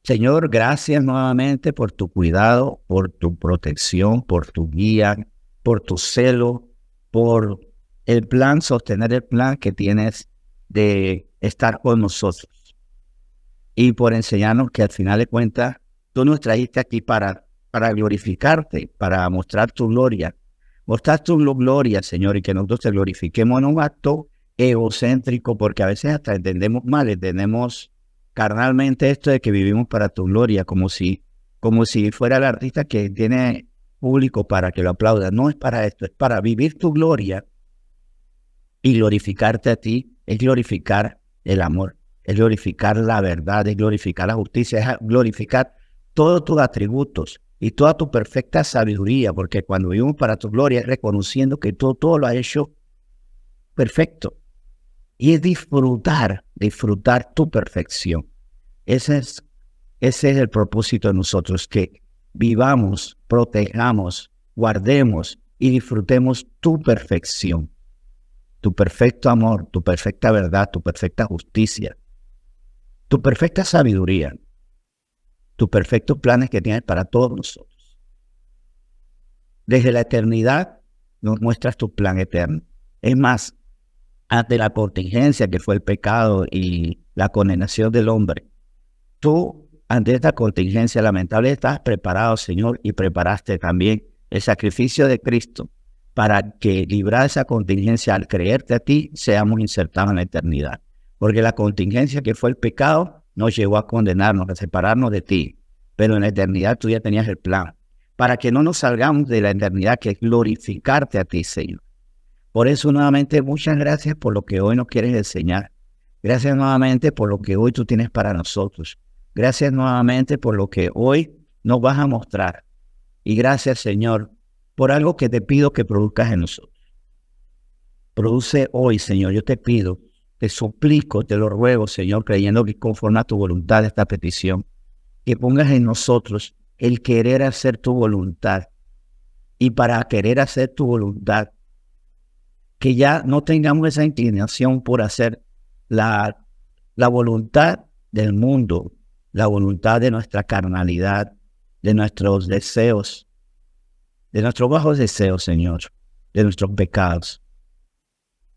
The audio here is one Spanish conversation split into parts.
Señor, gracias nuevamente por tu cuidado, por tu protección, por tu guía, por tu celo, por el plan, sostener el plan que tienes de estar con nosotros y por enseñarnos que al final de cuentas tú nos trajiste aquí para glorificarte, para mostrar tu gloria. Mostrar tu gloria, Señor, y que nosotros te glorifiquemos en un acto egocéntrico, porque a veces hasta entendemos mal, entendemos carnalmente esto de que vivimos para tu gloria, como si fuera el artista que tiene público para que lo aplauda. No es para esto, es para vivir tu gloria y glorificarte a ti, es glorificar el amor, es glorificar la verdad, es glorificar la justicia, es glorificar todos tus atributos y toda tu perfecta sabiduría, porque cuando vivimos para tu gloria es reconociendo que todo lo ha hecho perfecto. Y es disfrutar tu perfección. Ese es el propósito de nosotros, que vivamos, protejamos, guardemos y disfrutemos tu perfección, tu perfecto amor, tu perfecta verdad, tu perfecta justicia, tu perfecta sabiduría, tus perfectos planes que tienes para todos nosotros. Desde la eternidad nos muestras tu plan eterno. Es más, ante la contingencia que fue el pecado y la condenación del hombre, tú, ante esta contingencia lamentable, estás preparado, Señor, y preparaste también el sacrificio de Cristo para que, librada esa contingencia, al creerte a ti, seamos insertados en la eternidad. Porque la contingencia que fue el pecado nos llevó a condenarnos, a separarnos de ti. Pero en la eternidad tú ya tenías el plan, para que no nos salgamos de la eternidad, que es glorificarte a ti, Señor. Por eso, nuevamente, muchas gracias por lo que hoy nos quieres enseñar. Gracias nuevamente por lo que hoy tú tienes para nosotros. Gracias nuevamente por lo que hoy nos vas a mostrar. Y gracias, Señor, por algo que te pido que produzcas en nosotros. Produce hoy, Señor, yo te pido, te suplico, te lo ruego, Señor, creyendo que conforme a tu voluntad esta petición, que pongas en nosotros el querer hacer tu voluntad. Y para querer hacer tu voluntad, que ya no tengamos esa inclinación por hacer la voluntad del mundo, la voluntad de nuestra carnalidad, de nuestros deseos, de nuestros bajos deseos, Señor, de nuestros pecados.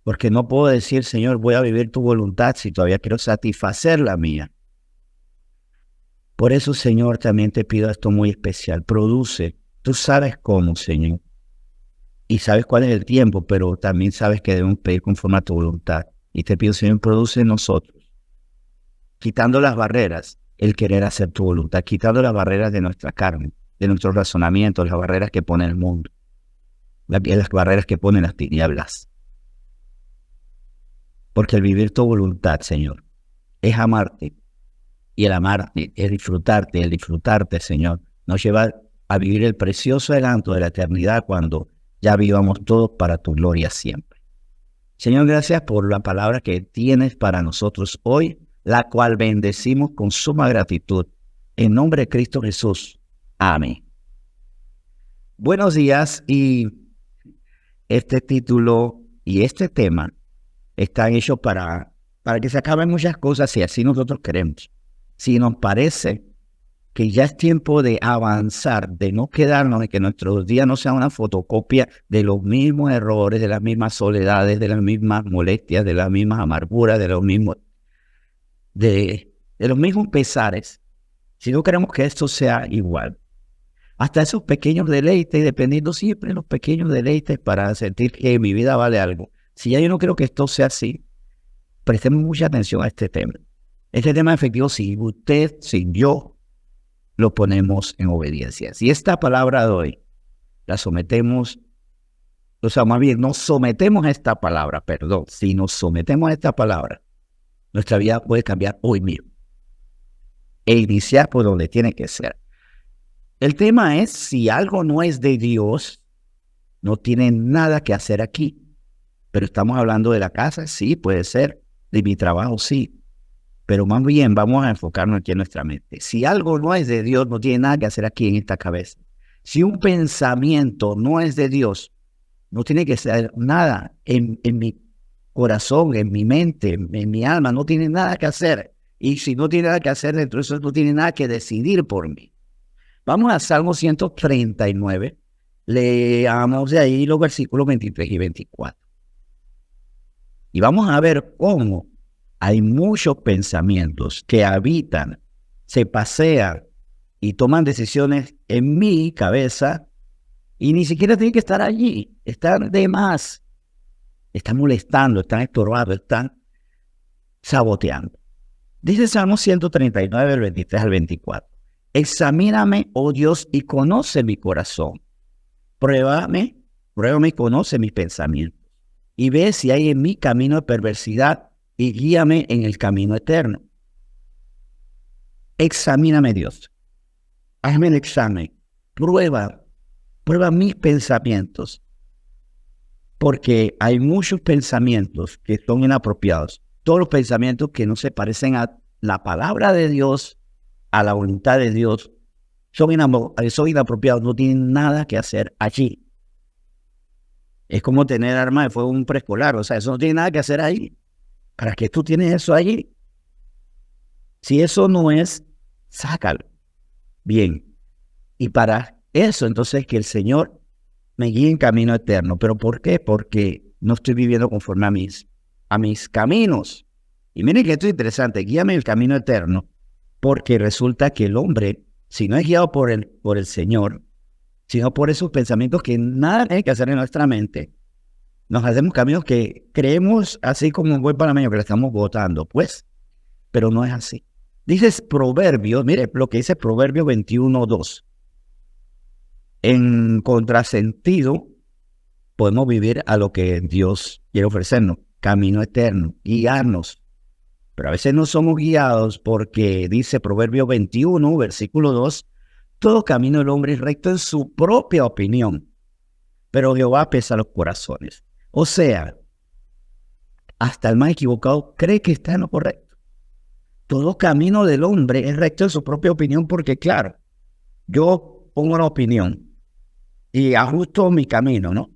Porque no puedo decir, Señor, voy a vivir tu voluntad si todavía quiero satisfacer la mía. Por eso, Señor, también te pido esto muy especial. Produce, tú sabes cómo, Señor. Y sabes cuál es el tiempo, pero también sabes que debemos pedir conforme a tu voluntad. Y te pido, Señor, produce en nosotros, quitando las barreras, el querer hacer tu voluntad, quitando las barreras de nuestra carne, de nuestros razonamientos, las barreras que pone el mundo, las barreras que ponen las tinieblas. Porque el vivir tu voluntad, Señor, es amarte. Y el amarte es disfrutarte, el disfrutarte, Señor, nos lleva a vivir el precioso adelanto de la eternidad cuando ya vivamos todos para tu gloria siempre. Señor, gracias por la palabra que tienes para nosotros hoy, la cual bendecimos con suma gratitud. En nombre de Cristo Jesús. Amén. Buenos días, y este título y este tema están hechos para que se acaben muchas cosas si así nosotros queremos. Si nos parece que ya es tiempo de avanzar, de no quedarnos, de que nuestros días no sean una fotocopia de los mismos errores, de las mismas soledades, de las mismas molestias, de las mismas amarguras, de los mismos pesares, si no queremos que esto sea igual. Hasta esos pequeños deleites, dependiendo siempre de los pequeños deleites para sentir que mi vida vale algo. Si ya yo no creo que esto sea así, prestemos mucha atención a este tema. Este tema efectivo, si usted, si yo, lo ponemos en obediencia. Si esta palabra de hoy la sometemos, o sea, más bien nos sometemos a esta palabra, si nos sometemos a esta palabra, nuestra vida puede cambiar hoy mismo e iniciar por donde tiene que ser. El tema es, si algo no es de Dios, no tiene nada que hacer aquí. Pero estamos hablando de la casa, sí, puede ser. De mi trabajo, sí. Pero más bien vamos a enfocarnos aquí en nuestra mente. Si algo no es de Dios, no tiene nada que hacer aquí en esta cabeza. Si un pensamiento no es de Dios, no tiene que ser nada en mi corazón, en mi mente, en mi alma, no tiene nada que hacer Y si no tiene nada que hacer dentro de eso, no tiene nada que decidir por mí. Vamos a Salmo 139. Leamos de ahí los versículos 23 y 24. Y vamos a ver cómo hay muchos pensamientos que habitan, se pasean y toman decisiones en mi cabeza y ni siquiera tienen que estar allí. Están de más. Están molestando, están estorbando, están saboteando. Dice Salmo 139, del 23 al 24. Examíname, oh Dios, y conoce mi corazón. Pruébame y conoce mis pensamientos. Y ve si hay en mí camino de perversidad y guíame en el camino eterno. Examíname, Dios. Hazme el examen. Prueba mis pensamientos. Porque hay muchos pensamientos que son inapropiados. Todos los pensamientos que no se parecen a la palabra de Dios, a la voluntad de Dios, son inapropiados, no tienen nada que hacer allí. Es como tener arma de fuego en un preescolar, o sea, eso no tiene nada que hacer ahí. ¿Para qué tú tienes eso allí? Si eso no es, sácalo. Bien. Y para eso, entonces, que el Señor me guíe en camino eterno. ¿Pero por qué? Porque no estoy viviendo conforme a mis caminos. Y miren que esto es interesante, guíame en el camino eterno, porque resulta que el hombre, si no es guiado por el Señor, sino por esos pensamientos que nada hay que hacer en nuestra mente, nos hacemos caminos que creemos, así como un buen panameño, que le estamos votando, pues, pero no es así. Dices Proverbios, mire lo que dice Proverbio 21:2. En contrasentido, podemos vivir a lo que Dios quiere ofrecernos, camino eterno, guiarnos. Pero a veces no somos guiados porque dice Proverbio 21, versículo 2, todo camino del hombre es recto en su propia opinión, pero Jehová pesa los corazones. O sea, hasta el más equivocado cree que está en lo correcto. Todo camino del hombre es recto en su propia opinión porque, claro, yo pongo una opinión y ajusto mi camino, ¿no?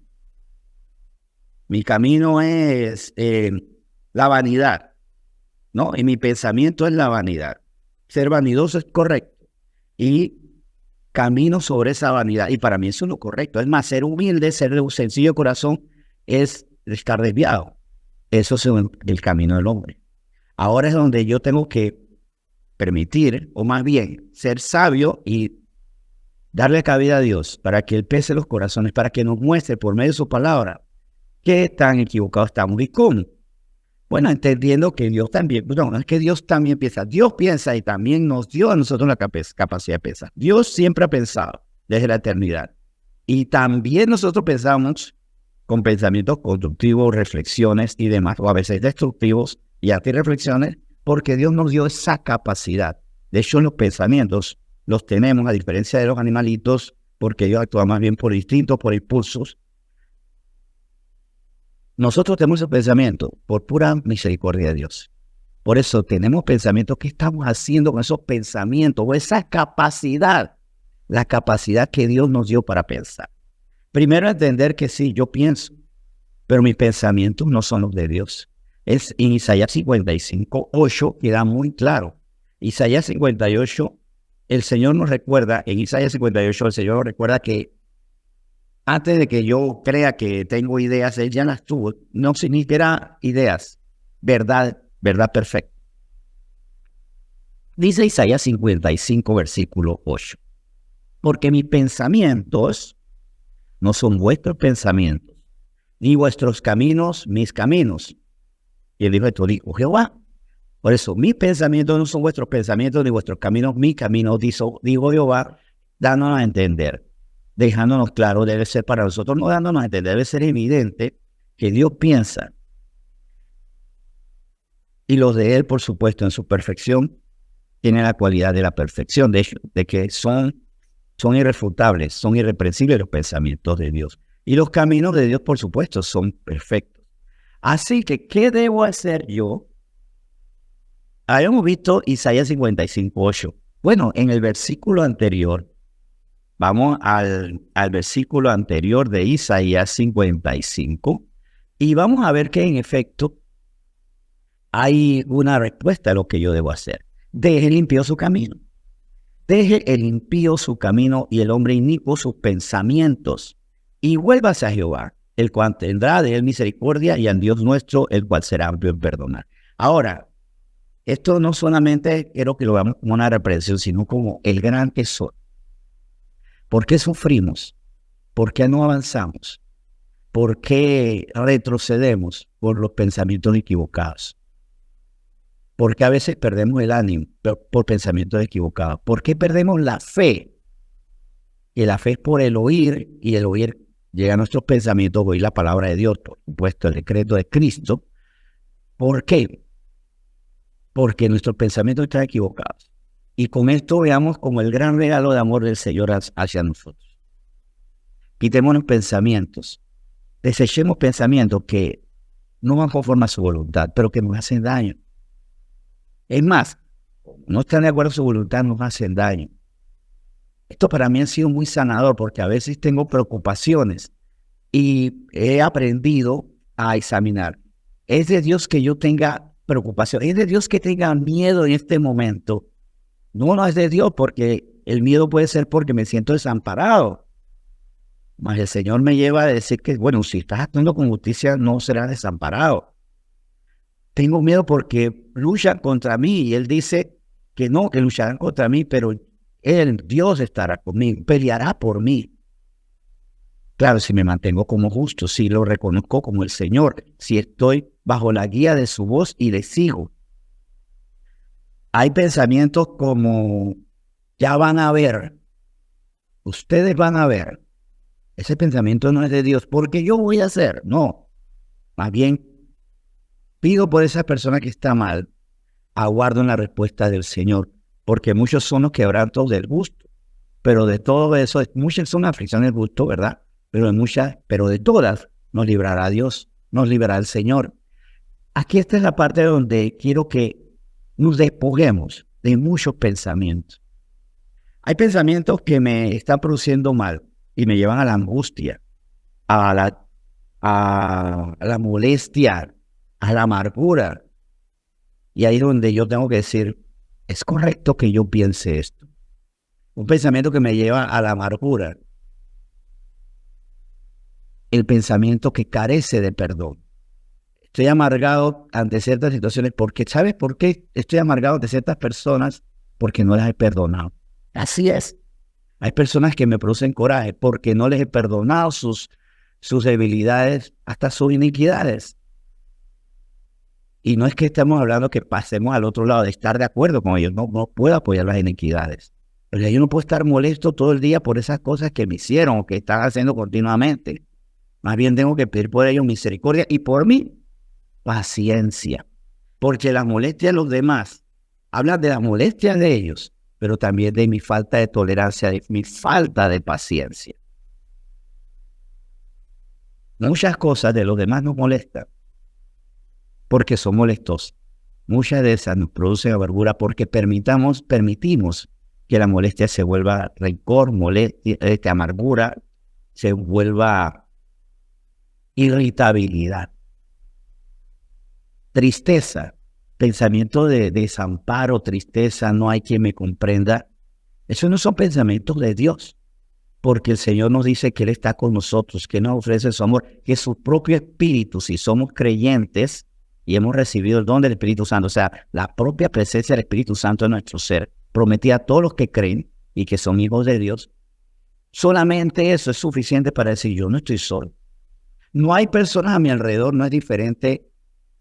Mi camino es la vanidad, ¿no? Y mi pensamiento es la vanidad. Ser vanidoso es correcto. Y camino sobre esa vanidad. Y para mí eso es lo correcto. Es más, ser humilde, ser de un sencillo corazón, es estar desviado. Eso es el camino del hombre. Ahora es donde yo tengo que permitir, o más bien, ser sabio y darle cabida a Dios para que Él pese los corazones, para que nos muestre por medio de su palabra qué tan equivocados estamos y cómo. Bueno, entendiendo que Dios también, no es que Dios también piensa, Dios piensa y también nos dio a nosotros la capacidad de pensar. Dios siempre ha pensado desde la eternidad. Y también nosotros pensamos con pensamientos constructivos, reflexiones y demás, o a veces destructivos y antirreflexiones, porque Dios nos dio esa capacidad. De hecho, los pensamientos los tenemos, a diferencia de los animalitos, porque ellos actúan más bien por instintos, por impulsos. Nosotros tenemos ese pensamiento por pura misericordia de Dios. Por eso tenemos pensamientos. ¿Qué estamos haciendo con esos pensamientos o esa capacidad? La capacidad que Dios nos dio para pensar. Primero, entender que sí, yo pienso, pero mis pensamientos no son los de Dios. Es en Isaías 55:8 queda muy claro. Isaías 58, el Señor nos recuerda, en Isaías 58 el Señor nos recuerda que antes de que yo crea que tengo ideas, Él ya las tuvo. No ni siquiera ideas, verdad perfecta. Dice Isaías 55, versículo 8. Porque mis pensamientos no son vuestros pensamientos, ni vuestros caminos, mis caminos. Y él dijo esto, dijo Jehová. Por eso, mis pensamientos no son vuestros pensamientos, ni vuestros caminos, mis caminos, dijo Jehová, dándonos a entender. Dejándonos claro, debe ser para nosotros, no dándonos a entender, debe ser evidente que Dios piensa. Y los de Él, por supuesto, en su perfección, tienen la cualidad de la perfección, de hecho, de que son irrefutables, son irreprensibles los pensamientos de Dios. Y los caminos de Dios, por supuesto, son perfectos. Así que, ¿qué debo hacer yo? Habíamos visto Isaías 55:8. Bueno, en el versículo anterior, vamos al versículo anterior de Isaías 55 y vamos a ver que en efecto hay una respuesta a lo que yo debo hacer. Deje el impío su camino. Deje el impío su camino y el hombre inicuo sus pensamientos. Y vuélvase a Jehová, el cual tendrá de él misericordia, y a Dios nuestro, el cual será amplio en perdonar. Ahora, esto no solamente quiero que lo veamos como una reprensión, sino como el gran tesoro. ¿Por qué sufrimos? ¿Por qué no avanzamos? ¿Por qué retrocedemos por los pensamientos equivocados? ¿Por qué a veces perdemos el ánimo por pensamientos equivocados? ¿Por qué perdemos la fe? Y la fe es por el oír, y el oír llega a nuestros pensamientos, oír la palabra de Dios, por supuesto, el decreto de Cristo. ¿Por qué? Porque nuestros pensamientos están equivocados. Y con esto veamos como el gran regalo de amor del Señor hacia nosotros. Quitémonos pensamientos. Desechemos pensamientos que no van conforme a su voluntad, pero que nos hacen daño. Es más, no están de acuerdo con su voluntad, nos hacen daño. Esto para mí ha sido muy sanador porque a veces tengo preocupaciones y he aprendido a examinar. ¿Es de Dios que yo tenga preocupación? ¿Es de Dios que tenga miedo en este momento? No es de Dios, porque el miedo puede ser porque me siento desamparado. Mas el Señor me lleva a decir que, bueno, si estás actuando con justicia, no serás desamparado. Tengo miedo porque luchan contra mí y Él dice que no, que lucharán contra mí, pero Dios estará conmigo, peleará por mí. Claro, si me mantengo como justo, si lo reconozco como el Señor, si estoy bajo la guía de su voz y le sigo. Hay pensamientos como, ya van a ver, ustedes van a ver. Ese pensamiento no es de Dios, porque yo voy a hacer. No, más bien pido por esa persona que está mal, aguardo en la respuesta del Señor, porque muchos son los quebrantos del gusto, pero de todo eso, muchas son aflicciones del gusto, ¿verdad? Pero de todas nos librará Dios, nos librará el Señor. Aquí esta es la parte donde quiero que nos despojemos de muchos pensamientos. Hay pensamientos que me están produciendo mal y me llevan a la angustia, a la molestia, a la amargura. Y ahí es donde yo tengo que decir, ¿es correcto que yo piense esto? Un pensamiento que me lleva a la amargura. El pensamiento que carece de perdón. Estoy amargado ante ciertas situaciones porque, ¿sabes por qué estoy amargado ante ciertas personas? Porque no las he perdonado. Así es. Hay personas que me producen coraje porque no les he perdonado sus debilidades, hasta sus iniquidades. Y no es que estemos hablando que pasemos al otro lado de estar de acuerdo con ellos. No puedo apoyar las iniquidades. Pero yo no puedo estar molesto todo el día por esas cosas que me hicieron o que están haciendo continuamente. Más bien tengo que pedir por ellos misericordia y por mí paciencia. Porque las molestias de los demás hablan de las molestias de ellos, pero también de mi falta de tolerancia, de mi falta de paciencia. Muchas cosas de los demás nos molestan porque son molestos. Muchas de esas nos producen amargura porque permitimos que la molestia se vuelva rencor, molestia, amargura, se vuelva irritabilidad, tristeza, pensamiento de desamparo, tristeza, no hay quien me comprenda. Esos no son pensamientos de Dios, porque el Señor nos dice que Él está con nosotros, que nos ofrece su amor, que su propio Espíritu, si somos creyentes y hemos recibido el don del Espíritu Santo, o sea, la propia presencia del Espíritu Santo en nuestro ser, prometida a todos los que creen y que son hijos de Dios, solamente eso es suficiente para decir, yo no estoy solo. No hay personas a mi alrededor, no es diferente,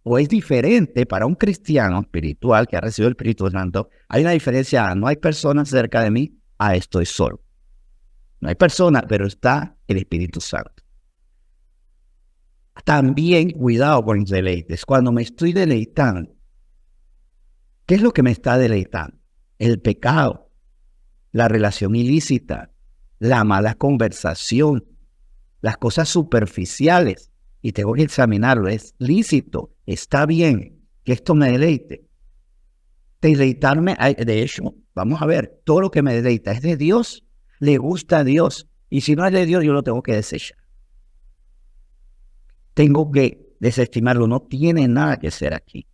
o es diferente para un cristiano espiritual que ha recibido el Espíritu Santo. Hay una diferencia, no hay personas cerca de mí, estoy solo. No hay personas, pero está el Espíritu Santo. También cuidado con los deleites. Cuando me estoy deleitando, ¿qué es lo que me está deleitando? El pecado, la relación ilícita, la mala conversación, las cosas superficiales. Y tengo que examinarlo. ¿Es lícito? ¿Está bien que esto me deleite? Deleitarme, de hecho, vamos a ver, todo lo que me deleita es de Dios, le gusta a Dios. Y si no es de Dios, yo lo tengo que desechar. Tengo que desestimarlo, no tiene nada que ser aquí.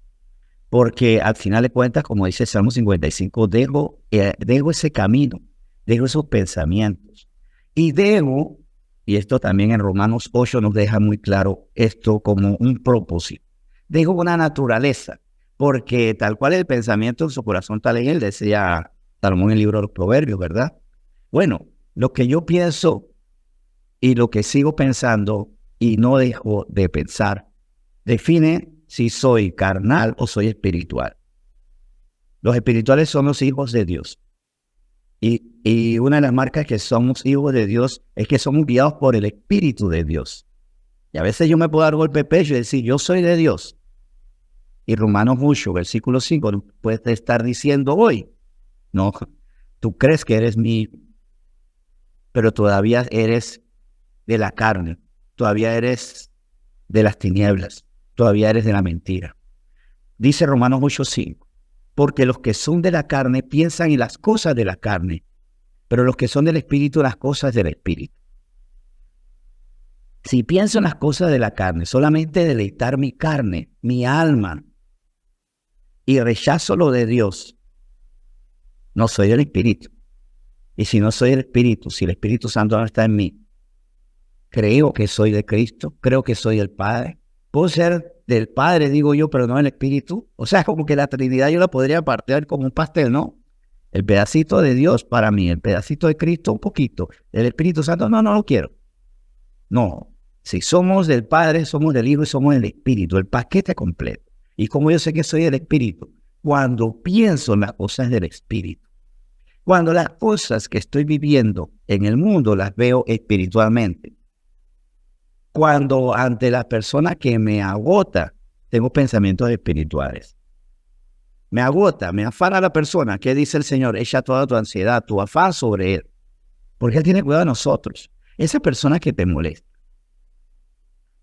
Porque al final de cuentas, como dice el Salmo 55, dejo ese camino, dejo esos pensamientos. Y dejo, y esto también en Romanos 8 nos deja muy claro esto como un propósito. Dejo una naturaleza, porque tal cual el pensamiento en su corazón, tal es él, decía Salomón en el libro de los Proverbios, ¿verdad? Bueno, lo que yo pienso y lo que sigo pensando y no dejo de pensar, define si soy carnal o soy espiritual. Los espirituales son los hijos de Dios. Y una de las marcas que somos hijos de Dios es que somos guiados por el Espíritu de Dios. Y a veces yo me puedo dar golpe de pecho y decir, yo soy de Dios. Y Romanos 8, versículo 5, no puedes estar diciendo hoy, no, tú crees que eres mío, pero todavía eres de la carne, todavía eres de las tinieblas, todavía eres de la mentira. Dice Romanos 8:5, porque los que son de la carne piensan en las cosas de la carne, pero los que son del Espíritu, las cosas del Espíritu. Si pienso en las cosas de la carne, solamente deleitar mi carne, mi alma, y rechazo lo de Dios, no soy del Espíritu. Y si no soy del Espíritu, si el Espíritu Santo no está en mí, creo que soy de Cristo, creo que soy del Padre. Puedo ser del Padre, digo yo, pero no del Espíritu. O sea, como que la Trinidad yo la podría partir como un pastel, ¿no? El pedacito de Dios para mí, el pedacito de Cristo un poquito. El Espíritu Santo, no lo quiero. No, si somos del Padre, somos del Hijo y somos del Espíritu, el paquete completo. Y como yo sé que soy del Espíritu, cuando pienso en las cosas del Espíritu, cuando las cosas que estoy viviendo en el mundo las veo espiritualmente, cuando ante la persona que me agota, tengo pensamientos espirituales. Me agota, me afana la persona. ¿Qué dice el Señor? Echa toda tu ansiedad, tu afán sobre Él. Porque Él tiene cuidado de nosotros. Esa persona que te molesta.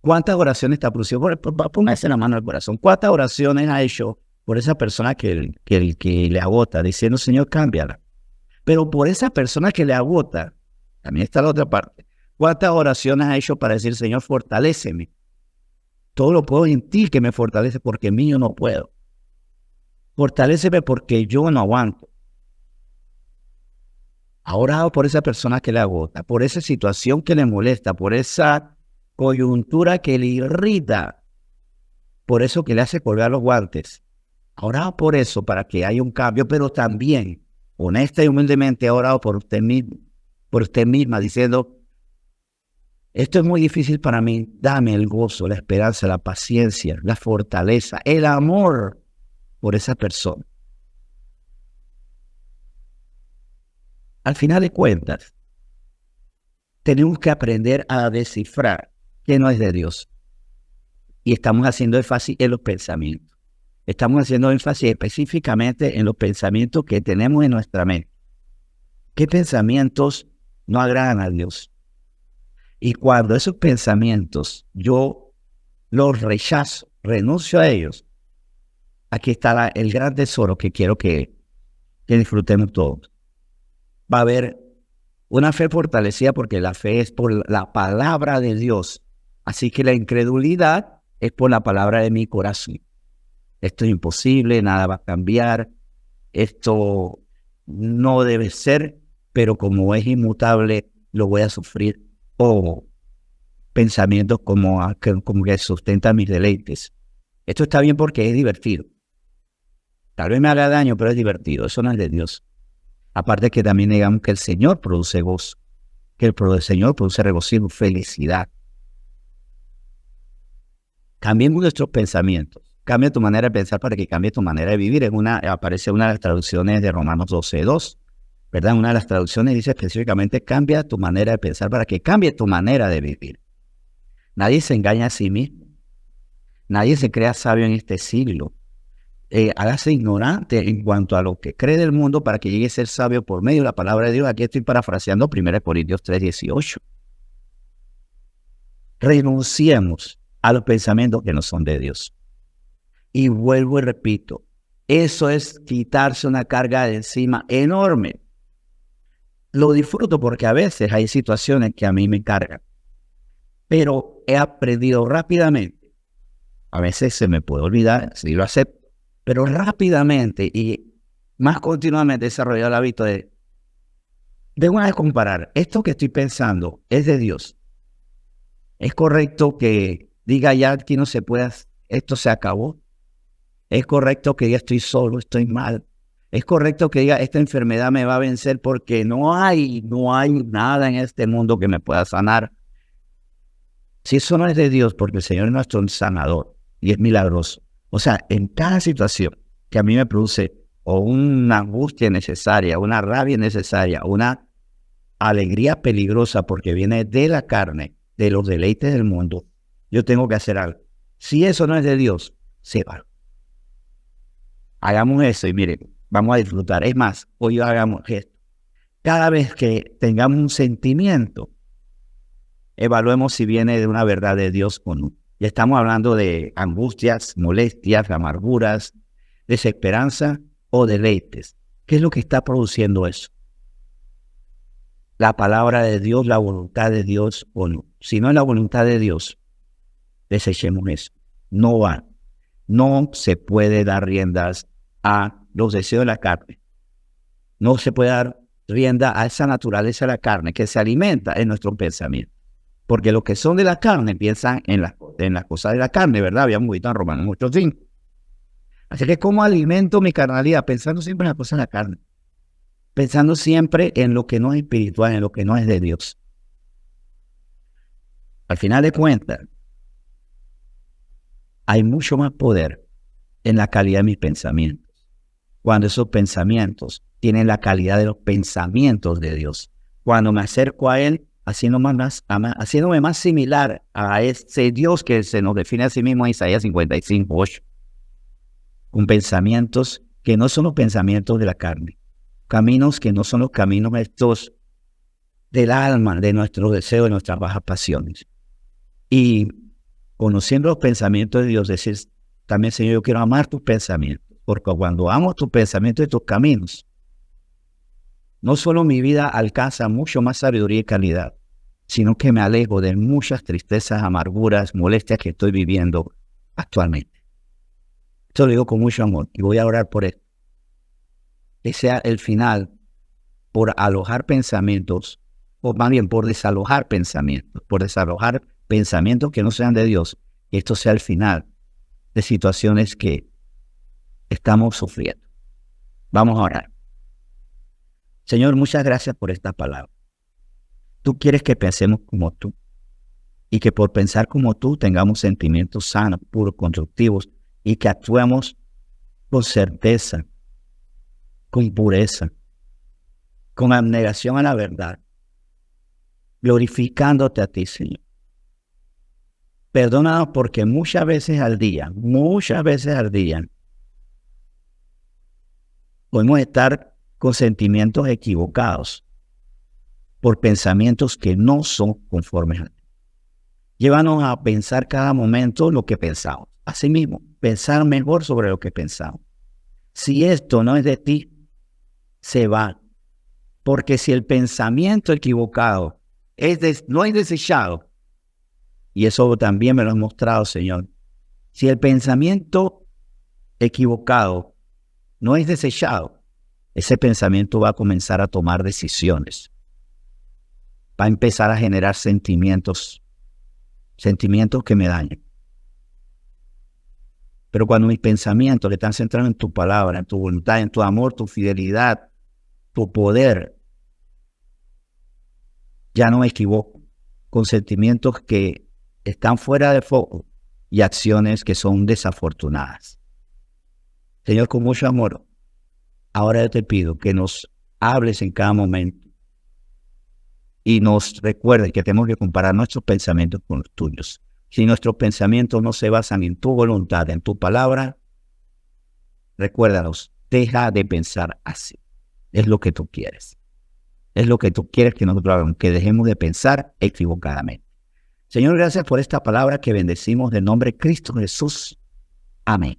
¿Cuántas oraciones te ha producido? Póngase la mano al corazón. ¿Cuántas oraciones ha hecho por esa persona que le agota? Diciendo, Señor, cámbiala. Pero por esa persona que le agota, también está la otra parte. ¿Cuántas oraciones ha hecho para decir, Señor, fortaléceme? Todo lo puedo en ti que me fortalece porque en mí yo no puedo. Fortaléceme porque yo no aguanto. Ha orado por esa persona que le agota, por esa situación que le molesta, por esa coyuntura que le irrita, por eso que le hace colgar los guantes. Ha orado por eso para que haya un cambio, pero también, honesta y humildemente, ha orado por usted mismo, por usted misma, diciendo, esto es muy difícil para mí, dame el gozo, la esperanza, la paciencia, la fortaleza, el amor por esa persona. Al final de cuentas, tenemos que aprender a descifrar que no es de Dios. Y estamos haciendo énfasis en los pensamientos. Estamos haciendo énfasis específicamente en los pensamientos que tenemos en nuestra mente. ¿Qué pensamientos no agradan a Dios? Y cuando esos pensamientos yo los rechazo, renuncio a ellos, aquí está el gran tesoro que quiero que disfrutemos todos. Va a haber una fe fortalecida porque la fe es por la palabra de Dios. Así que la incredulidad es por la palabra de mi corazón. Esto es imposible, nada va a cambiar, esto no debe ser, pero como es inmutable, lo voy a sufrir. O pensamientos como que sustentan mis deleites. Esto está bien porque es divertido. Tal vez me haga daño, pero es divertido. Eso no es de Dios. Aparte que también digamos que el Señor produce gozo, que el Señor produce regocijo, felicidad. Cambiemos nuestros pensamientos. Cambia tu manera de pensar para que cambie tu manera de vivir. Aparece una de las traducciones de Romanos 12:2, ¿verdad? Una de las traducciones dice específicamente, cambia tu manera de pensar para que cambie tu manera de vivir. Nadie se engaña a sí mismo. Nadie se crea sabio en este siglo. Hágase ignorante en cuanto a lo que cree del mundo para que llegue a ser sabio por medio de la palabra de Dios. Aquí estoy parafraseando 1 Corintios 3:18. Renunciemos a los pensamientos que no son de Dios. Y vuelvo y repito, eso es quitarse una carga de encima enorme. Lo disfruto porque a veces hay situaciones que a mí me cargan, pero he aprendido rápidamente. A veces se me puede olvidar, si lo acepto, pero rápidamente y más continuamente he desarrollado el hábito de una vez comparar, esto que estoy pensando es de Dios. ¿Es correcto que diga ya aquí no se puede, esto se acabó? ¿Es correcto que diga estoy solo, estoy mal? ¿Es correcto que diga esta enfermedad me va a vencer porque no hay nada en este mundo que me pueda sanar? Si eso no es de Dios, porque el Señor es nuestro sanador y es milagroso. O sea, en cada situación que a mí me produce o una angustia necesaria, una rabia necesaria, una alegría peligrosa porque viene de la carne, de los deleites del mundo, yo tengo que hacer algo. Si eso no es de Dios, se va. Hagamos eso y miren, vamos a disfrutar. Es más, hoy hagamos esto. Cada vez que tengamos un sentimiento, evaluemos si viene de una verdad de Dios o no. Ya estamos hablando de angustias, molestias, amarguras, desesperanza o deleites. ¿Qué es lo que está produciendo eso? La palabra de Dios, la voluntad de Dios o no. Si no es la voluntad de Dios, desechemos eso. No va. No se puede dar riendas a los deseos de la carne. No se puede dar rienda a esa naturaleza de la carne que se alimenta en nuestro pensamiento. Porque los que son de la carne piensan en las cosas de la carne, ¿verdad? Habíamos visto en Romanos 8:5. Así que, ¿cómo alimento mi carnalidad? Pensando siempre en las cosas de la carne. Pensando siempre en lo que no es espiritual, en lo que no es de Dios. Al final de cuentas, hay mucho más poder en la calidad de mis pensamientos. Cuando esos pensamientos tienen la calidad de los pensamientos de Dios. Cuando me acerco a Él, haciéndome más similar a ese Dios que se nos define a sí mismo en Isaías 55:8. Con pensamientos que no son los pensamientos de la carne. Caminos que no son los caminos estos del alma, de nuestros deseos, de nuestras bajas pasiones. Y conociendo los pensamientos de Dios, decir también, Señor, yo quiero amar tus pensamientos. Porque cuando amo tus pensamientos y tus caminos, no solo mi vida alcanza mucho más sabiduría y calidad, sino que me alejo de muchas tristezas, amarguras, molestias que estoy viviendo actualmente. Esto lo digo con mucho amor y voy a orar por esto. Que sea el final por alojar pensamientos, o más bien por desalojar pensamientos que no sean de Dios, y esto sea el final de situaciones que estamos sufriendo. Vamos a orar. Señor, muchas gracias por esta palabra. Tú quieres que pensemos como tú y que por pensar como tú tengamos sentimientos sanos, puros, constructivos y que actuemos con certeza, con pureza, con abnegación a la verdad, glorificándote a ti, Señor. Perdónanos porque muchas veces al día, podemos estar con sentimientos equivocados por pensamientos que no son conformes a ti. Llévanos a pensar cada momento lo que pensamos. Asimismo, pensar mejor sobre lo que pensamos. Si esto no es de ti, se va. Porque si el pensamiento equivocado no es desechado, y eso también me lo has mostrado, Señor, si el pensamiento equivocado no es desechado, ese pensamiento va a comenzar a tomar decisiones. Va a empezar a generar sentimientos que me dañan. Pero cuando mis pensamientos están centrados en tu palabra, en tu voluntad, en tu amor, tu fidelidad, tu poder, ya no me equivoco con sentimientos que están fuera de foco y acciones que son desafortunadas. Señor, con mucho amor, ahora yo te pido que nos hables en cada momento y nos recuerdes que tenemos que comparar nuestros pensamientos con los tuyos. Si nuestros pensamientos no se basan en tu voluntad, en tu palabra, recuérdanos, deja de pensar así. Es lo que tú quieres. Es lo que tú quieres que nosotros hagamos, que dejemos de pensar equivocadamente. Señor, gracias por esta palabra que bendecimos en nombre de Cristo Jesús. Amén.